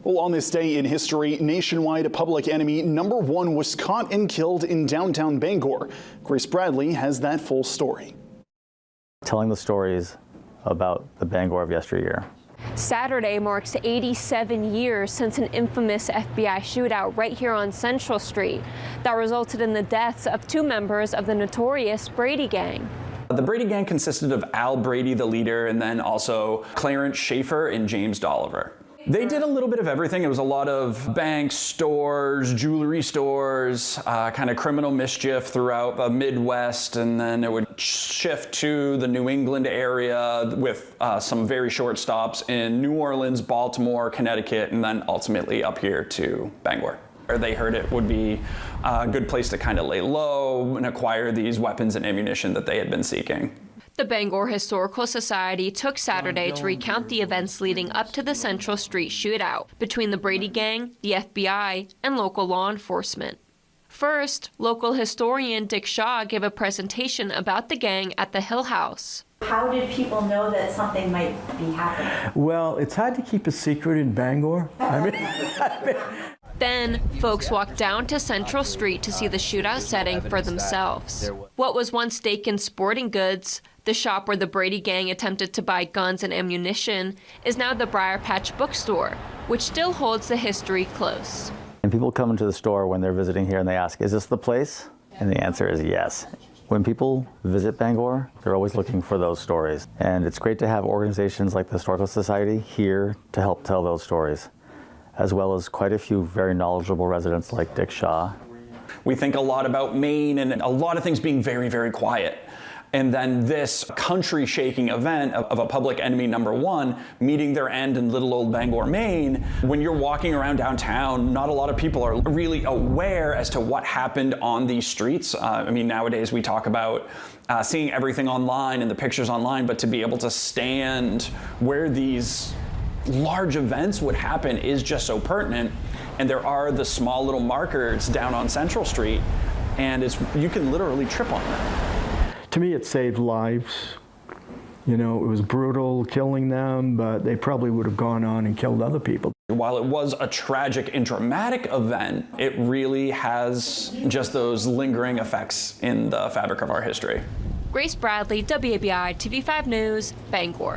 Well, on this day in history, nationwide public enemy number one was caught and killed in downtown Bangor. Grace Bradley has that full story. Telling the stories about the Bangor of yesteryear. Saturday marks 87 years since an infamous FBI shootout right here on Central Street that resulted in the deaths of two members of the notorious Brady gang. The Brady gang consisted of Al Brady, the leader, and then also Clarence Schaefer and James Dolliver. They did a little bit of everything. It was a lot of banks, stores, jewelry stores, kind of criminal mischief throughout the Midwest, and then it would shift to the New England area with some very short stops in New Orleans, Baltimore, Connecticut, and then ultimately up here to Bangor. They heard it would be a good place to kind of lay low and acquire these weapons and ammunition that they had been seeking. The Bangor Historical Society took Saturday to recount the events leading up to the Central Street shootout between the Brady gang, the FBI, and local law enforcement. First, local historian Dick Shaw gave a presentation about the gang at the Hill House. How did people know that something might be happening? Well, it's hard to keep a secret in Bangor. Then, folks walked down to Central Street to see the shootout setting for themselves. What was once Dakin's Sporting Goods, the shop where the Brady gang attempted to buy guns and ammunition, is now the Briar Patch Bookstore, which still holds the history close. And people come into the store when they're visiting here and they ask, is this the place? And the answer is yes. When people visit Bangor, they're always looking for those stories. And it's great to have organizations like the Historical Society here to help tell those stories, as well as quite a few very knowledgeable residents like Dick Shaw. We think a lot about Maine and a lot of things being very, very quiet. And then this country-shaking event of a public enemy number one meeting their end in little old Bangor, Maine. When you're walking around downtown, not a lot of people are really aware as to what happened on these streets. I mean, nowadays we talk about seeing everything online and the pictures online, but to be able to stand where these large events would happen is just so pertinent. And there are the small little markers down on Central Street, and you can literally trip on them. To me, it saved lives. You know, it was brutal killing them, but they probably would have gone on and killed other people. While it was a tragic and dramatic event, it really has just those lingering effects in the fabric of our history. Grace Bradley, WABI TV5 News, Bangor.